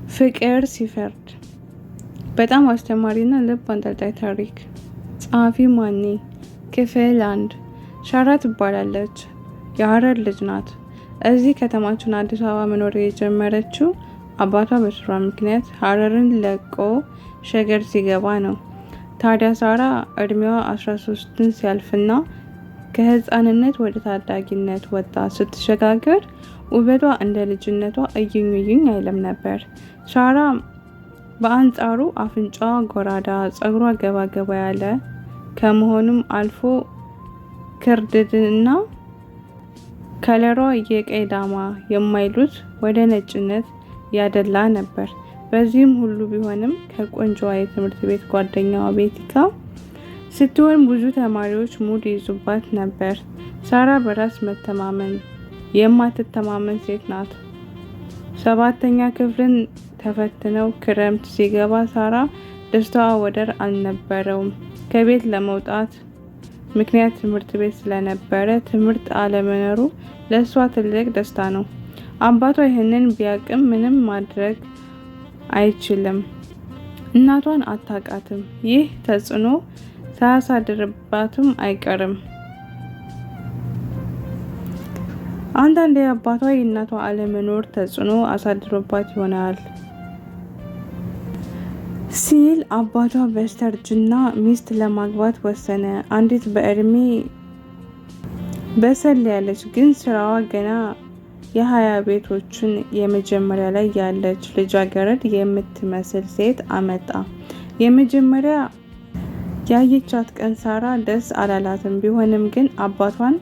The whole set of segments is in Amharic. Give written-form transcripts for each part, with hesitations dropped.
ፍቅር ሲፈርድ በጣም አስተማሪና ልብ አንጠልጣይ ታሪክ። ጸሐፊ ማኒ። ክፍል 1። ሻራ ትባላለች። የሀረር ልጅ ናት። እዚህ ከተማችን አዲስ አበባ መኖር የጀመረችው አባቷ በስራ ምክንያት ሀረርን ለቆ ሸገር ሲገባ ነው። ታዲያ ሳራ እድሜዋ 13ን ሲያልፍና ከህፃንነት ወደ ታዳጊነት ወጣ ስትሸጋገር ውበቷ እንደ ልጅነቷ እዩኝ እዩኝ አይልም ነበር። ሳራ በአንጻሩ አፍንጫዋ ጎራዳ፣ ፀጉሯ ገባ ገባ ያለ ከመሆኑም አልፎ ክርድድና ከለሯ የቀይ ዳማ የማይሉት ወደ ነጭነት ያደላ ነበር። በዚህም ሁሉ ቢሆንም ከቆንጆዋ የትምህርት ቤት ጓደኛዋ ቤቲካ ስትሆን ብዙ ተማሪዎች ሙድ ይዙባት ነበር። ሳራ በራስ መተማመን የማትተማመን ሴት ናት። 7ኛ ክፍልን ተፈትነው ክረምት ሲገባ ሳራ ደስታዋ ወደር አልነበረውም። ከቤት ለመውጣት ምክንያት ትምህርት ቤት ስለነበረ ትምህርት አለመኖሩ ለእሷ ትልቅ ደስታ ነው። አባቷ ይህንን ቢያቅም ምንም ማድረግ አይችልም። እናቷን አታቃትም። ይህ ተጽዕኖ ሳያሳድርባትም አይቀርም። አንዳንዴ አባቷ የእናቷ አለመኖር ተጽዕኖ አሳድሮባት ይሆናል ሲል አባቷ በስተርጅና ሚስት ለማግባት ወሰነ። አንዲት በእድሜ በሰል ያለች ግን ስራዋ ገና የ20 ቤቶችን የመጀመሪያ ላይ ያለች ልጃገረድ የምትመስል ሴት አመጣ። የመጀመሪያ ያየቻት ቀን ሳራ ደስ አላላትም። ቢሆንም ግን አባቷን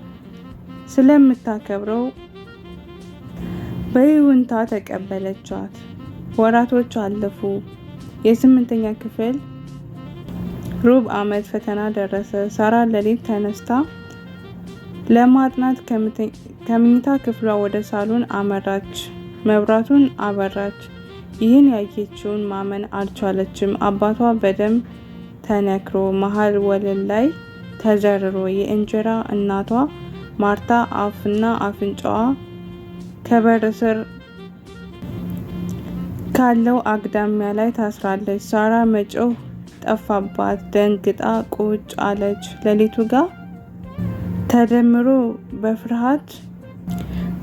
ስለምታከብረው በይሁንታ ተቀበለቻት። ወራቶች አለፉ። የ8ኛ ክፍል ሩብ ዓመት ፈተና ደረሰ። ሳራ ሌሊት ተነስታ ለማጥናት ከመኝታ ክፍሏ ወደ ሳሎን አመራች። መብራቱን አበራች። ይህን ያየችውን ማመን አልቻለችም። አባቷ በደም ተነክሮ መሀል ወለል ላይ ተዘርሮ የእንጀራ እናቷ ማርታ አፍና አፍንጫዋ ከበር ስር ካለው አግዳሚያ ላይ ታስራለች። ሳራ መጮህ ጠፋባት። ደንግጣ ቁጭ አለች። ሌሊቱ ጋር ተደምሮ በፍርሃት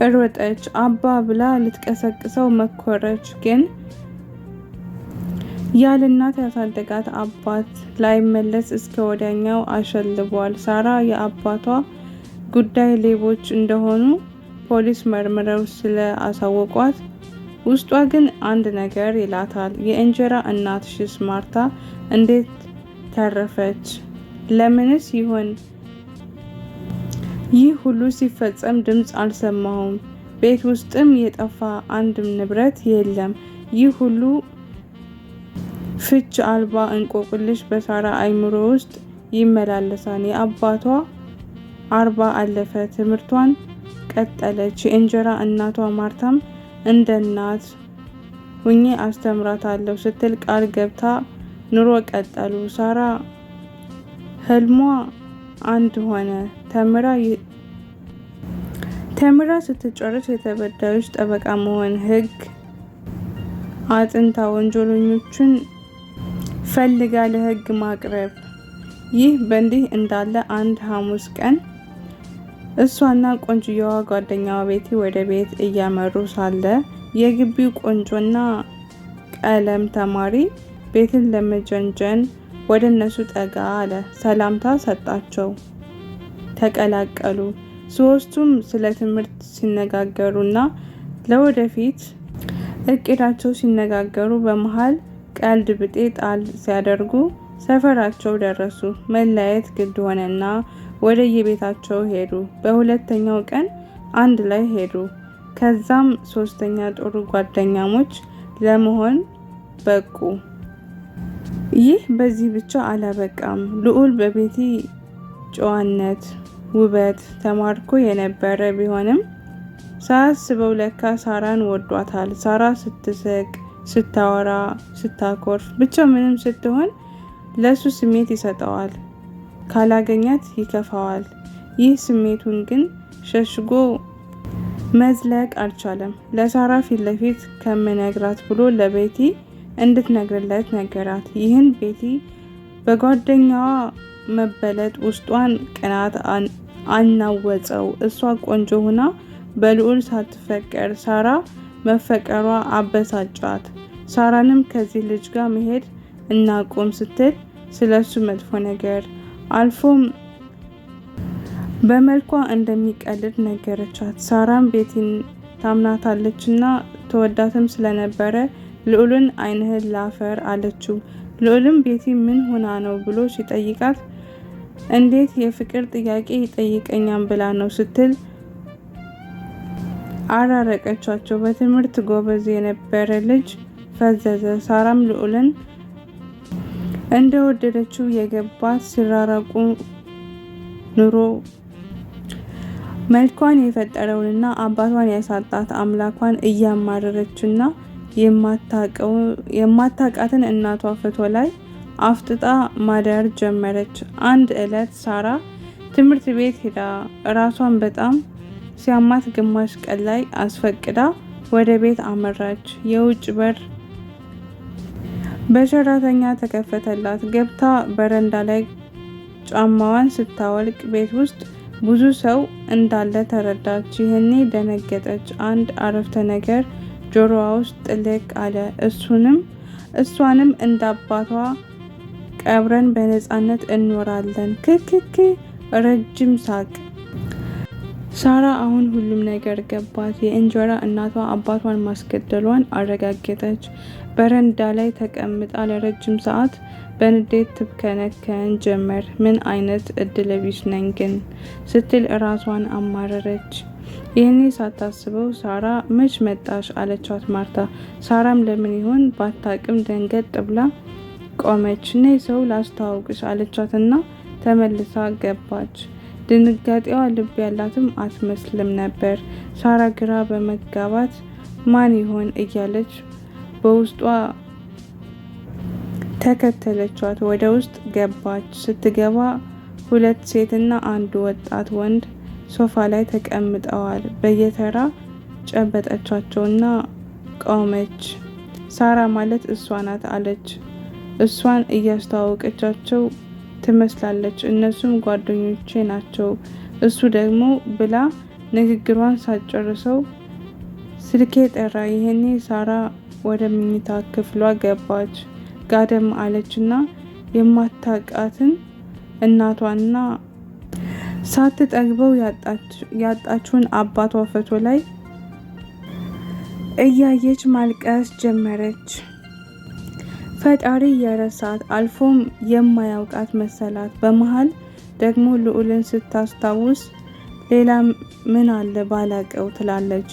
እሮጠች። አባ ብላ ልትቀሰቅሰው መኮረች። ግን ያለ እናት ያሳደጋት አባት ላይመለስ እስከ ወዲያኛው አሸልቧል። ሳራ የአባቷ ጉዳይ ሌቦች እንደሆኑ ፖሊስ መርምረው ስለ አሳወቋት ውስጧ ግን አንድ ነገር ይላታል። የእንጀራ እናትሽስ ማርታ እንዴት ተረፈች? ለምንስ ይሆን ይህ ሁሉ ሲፈጸም ድምፅ አልሰማሁም? ቤት ውስጥም የጠፋ አንድም ንብረት የለም። ይህ ሁሉ ፍች አልባ እንቆቅልሽ በሳራ አይምሮ ውስጥ ይመላለሳል። የአባቷ 40 አለፈ። ትምህርቷን ቀጠለች። የእንጀራ እናቷ ማርታም እንደ እናት ሁኜ አስተምራታለሁ ስትል ቃል ገብታ ኑሮ ቀጠሉ። ሳራ ህልሟ አንድ ሆነ። ተምራ ስትጨርስ የተበዳዮች ጠበቃ መሆን፣ ህግ አጥንታ ወንጀለኞችን ፈልጋ ለህግ ማቅረብ። ይህ በእንዲህ እንዳለ አንድ ሐሙስ ቀን እሷና ቆንጆዋ ጓደኛዋ ቤቲ ወደ ቤት እያመሩ ሳለ የግቢው ቆንጆና ቀለም ተማሪ ቤትን ለመጀንጀን ወደ እነሱ ጠጋ አለ። ሰላምታ ሰጣቸው። ተቀላቀሉ። ሶስቱም ስለ ትምህርት ሲነጋገሩና ለወደፊት እቅዳቸው ሲነጋገሩ በመሃል ቀልድ ብጤ ጣል ሲያደርጉ ሰፈራቸው ደረሱ። መለያየት ግድ ሆነና ወደ የቤታቸው ሄዱ። በሁለተኛው ቀን አንድ ላይ ሄዱ። ከዛም 3ኛ ጥሩ ጓደኛሞች ለመሆን በቁ። ይህ በዚህ ብቻ አላበቃም። ልዑል በቤቲ ጨዋነት፣ ውበት ተማርኮ የነበረ ቢሆንም ሳያስበው ለካ ሳራን ወዷታል። ሳራ ስትስቅ፣ ስታወራ፣ ስታኮርፍ ብቻ ምንም ስትሆን ለሱ ስሜት ይሰጠዋል። ካላገኛት ይከፋዋል። ይህ ስሜቱን ግን ሸሽጎ መዝለቅ አልቻለም። ለሳራ ፊት ለፊት ከምነግራት ብሎ ለቤቲ እንድትነግርለት ነገራት። ይህን ቤቲ በጓደኛዋ መበለጥ ውስጧን ቅናት አናወጸው። እሷ ቆንጆ ሆና በልዑል ሳትፈቀር ሳራ መፈቀሯ አበሳጫት። ሳራንም ከዚህ ልጅ ጋር መሄድ እናቁም ስትል ስለሱ መጥፎ ነገር አልፎም በመልኳ እንደሚቀልድ ነገረቻት። ሳራም ቤቲን ታምናታለችና ተወዳትም ስለነበረ ልዑልን ዓይንህን ላፈር አለችው። ልዑልም ቤቲ ምን ሆና ነው ብሎ ሲጠይቃት እንዴት የፍቅር ጥያቄ ይጠይቀኛም ብላ ነው ስትል አራረቀቻቸው። በትምህርት ጎበዝ የነበረ ልጅ ፈዘዘ። ሳራም ልዑልን እንደወደደችው የገባት ሲራራቁ ኑሮ መልኳን የፈጠረውንና አባቷን ያሳጣት አምላኳን እያማረረችና የማታቃትን እናቷ ፎቶ ላይ አፍጥጣ ማደር ጀመረች። አንድ ዕለት ሳራ ትምህርት ቤት ሄዳ ራሷን በጣም ሲያማት ግማሽ ቀን ላይ አስፈቅዳ ወደ ቤት አመራች። የውጭ በር በሰራተኛ ተከፈተላት። ገብታ በረንዳ ላይ ጫማዋን ስታወልቅ ቤት ውስጥ ብዙ ሰው እንዳለ ተረዳች። ይህኔ ደነገጠች። አንድ አረፍተ ነገር ጆሮዋ ውስጥ ጥልቅ አለ። እሷንም እንዳባቷ ቀብረን በነፃነት እንኖራለን። ክክክ ረጅም ሳቅ። ሳራ አሁን ሁሉም ነገር ገባት። የእንጀራ እናቷ አባቷን ማስገደሏን አረጋገጠች። በረንዳ ላይ ተቀምጣ ለረጅም ሰዓት በንዴት ትብከነከን ጀመር። ምን አይነት እድለቢስ ነኝ ግን ስትል ራሷን አማረረች። ይህኔ ሳታስበው ሳራ መች መጣሽ አለቻት ማርታ። ሳራም ለምን ይሆን ባታቅም ደንገጥ ብላ ቆመች። ነይ ሰው ላስተዋውቅሽ አለቻትና ተመልሳ ገባች። ድንጋጤዋ ልብ ያላትም አትመስልም ነበር። ሳራ ግራ በመጋባት ማን ይሆን እያለች በውስጧ ተከተለቻት። ወደ ውስጥ ገባች። ስትገባ ሁለት ሴትና አንድ ወጣት ወንድ ሶፋ ላይ ተቀምጠዋል። በየተራ ጨበጠቻቸውና ቆመች። ሳራ ማለት እሷ ናት አለች። እሷን እያስተዋወቀቻቸው ትመስላለች። እነሱም ጓደኞቼ ናቸው እሱ ደግሞ ብላ ንግግሯን ሳትጨርሰው ስልኬ ጠራ። ይሄኔ ሳራ ወደ መኝታ ክፍሏ ገባች። ጋደም አለችና የማታቃትን እናቷና ሳትጠግበው ያጣችውን አባቷ ፎቶ ላይ እያየች ማልቀስ ጀመረች። ፈጣሪ የረሳት አልፎም የማያውቃት መሰላት። በመሃል ደግሞ ልዑልን ስታስታውስ ሌላ ምን አለ ባላቀው ትላለች።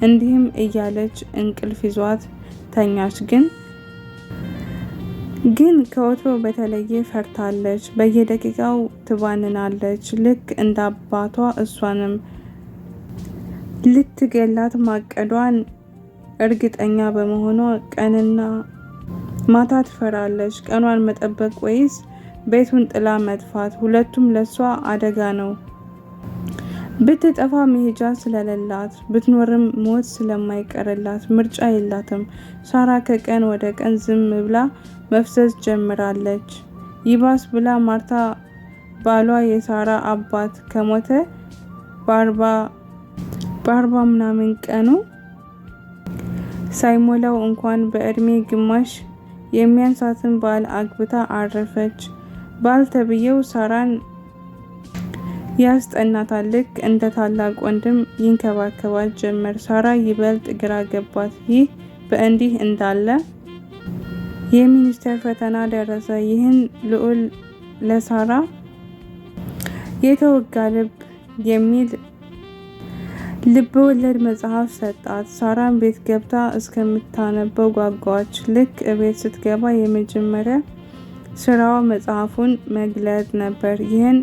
እንዲህም እያለች እንቅልፍ ይዟት ተኛች። ግን ከወትሮ በተለየ ፈርታለች። በየደቂቃው ትባንናለች። ልክ እንደ አባቷ እሷንም ልትገላት ማቀዷን እርግጠኛ በመሆኗ ቀንና ማታ ትፈራለች። ቀኗን መጠበቅ ወይስ ቤቱን ጥላ መጥፋት? ሁለቱም ለሷ አደጋ ነው። ብትጠፋ መሄጃ ስለሌላት፣ ብትኖርም ሞት ስለማይቀርላት ምርጫ የላትም። ሳራ ከቀን ወደ ቀን ዝም ብላ መፍዘዝ ጀምራለች። ይባስ ብላ ማርታ ባሏ የሳራ አባት ከሞተ በአርባ ምናምን ቀኑ ሳይሞላው እንኳን በእድሜ ግማሽ የሚያንሳትን ባል አግብታ አረፈች። ባል ተብዬው ሳራን ያስጠናታል። ልክ እንደ ታላቅ ወንድም ይንከባከባት ጀመር። ሳራ ይበልጥ ግራ ገባት። ይህ በእንዲህ እንዳለ የሚኒስቴር ፈተና ደረሰ። ይህን ልዑል ለሳራ የተወጋ ልብ የሚል ልብወለድ መጽሐፍ ሰጣት። ሳራን ቤት ገብታ እስከምታነበው ጓጓች። ልክ እቤት ስትገባ የመጀመሪያ ስራዋ መጽሐፉን መግለጥ ነበር። ይህን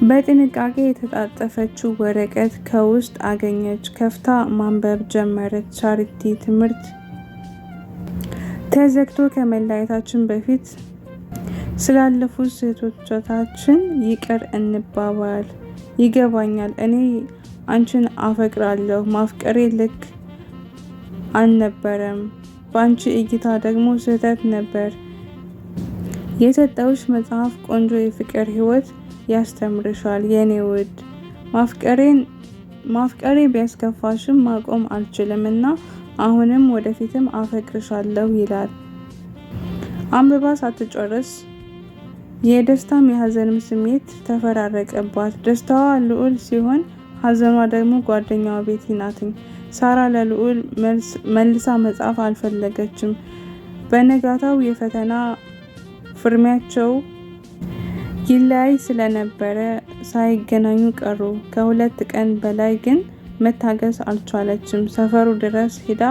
በጥንቃቄ የተጣጠፈችው ወረቀት ከውስጥ አገኘች። ከፍታ ማንበብ ጀመረች። ቻሪቲ ትምህርት ተዘግቶ ከመለያየታችን በፊት ስላለፉት ስህተቶቻችን ይቅር እንባባል። ይገባኛል፣ እኔ አንቺን አፈቅራለሁ። ማፍቀሬ ልክ አልነበረም፣ በአንቺ እይታ ደግሞ ስህተት ነበር። የሰጠውሽ መጽሐፍ ቆንጆ የፍቅር ህይወት ያስተምርሻል የኔ ውድ። ማፍቀሬ ቢያስከፋሽም ማቆም አልችልም እና አሁንም ወደፊትም አፈቅርሻለሁ ይላል። አንብባ ሳትጨርስ የደስታም የሀዘንም ስሜት ተፈራረቀባት። ደስታዋ ልዑል ሲሆን ሀዘኗ ደግሞ ጓደኛዋ ቤቲ ናትኝ። ሳራ ለልዑል መልሳ መጻፍ አልፈለገችም። በነጋታው የፈተና ፍርሚያቸው ይለያይ ስለነበረ ሳይገናኙ ቀሩ። ከ2 ቀን በላይ ግን መታገስ አልቻለችም። ሰፈሩ ድረስ ሄዳ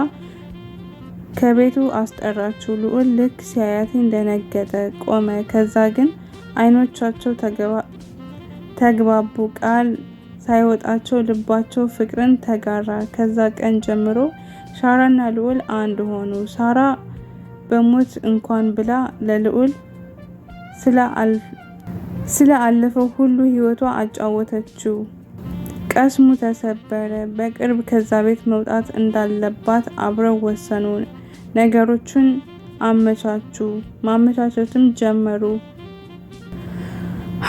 ከቤቱ አስጠራችው። ልዑል ልክ ሲያያትኝ ደነገጠ፣ ቆመ። ከዛ ግን አይኖቻቸው ተግባቡ። ቃል ሳይወጣቸው ልባቸው ፍቅርን ተጋራ። ከዛ ቀን ጀምሮ ሳራና ልዑል አንድ ሆኑ። ሳራ በሞት እንኳን ብላ ለልዑል ስለ አለፈው ሁሉ ህይወቷ አጫወተችው። ቀስሙ ተሰበረ። በቅርብ ከዛ ቤት መውጣት እንዳለባት አብረው ወሰኑ። ነገሮችን ማመቻቸትም ጀመሩ።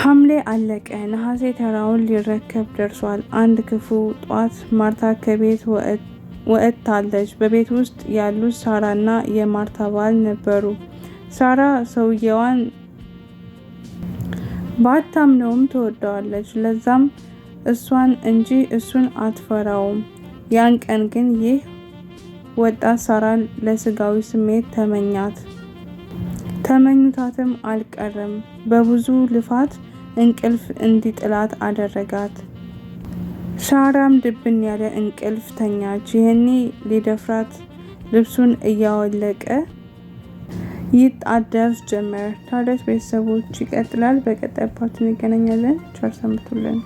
ሐምሌ አለቀ። ነሐሴ ተራውን ሊረከብ ደርሷል። አንድ ክፉ ጧት ማርታ ከቤት ወጥታለች። በቤት ውስጥ ያሉት ሳራና የማርታ ባል ነበሩ። ሳራ ሰውየዋን ባታምነውም ትወደዋለች። ለዛም እሷን እንጂ እሱን አትፈራውም። ያን ቀን ግን ይህ ወጣት ሳራን ለስጋዊ ስሜት ተመኙታትም አልቀረም። በብዙ ልፋት እንቅልፍ እንዲጥላት አደረጋት። ሳራም ድብን ያለ እንቅልፍ ተኛች። ይህኔ ሊደፍራት ልብሱን እያወለቀ ይጣደፍ ጀመር። ታዲያ ቤተሰቦች ይቀጥላል። በቀጣይ ፓርት እንገናኛለን። ቸር ሰንብቱልን።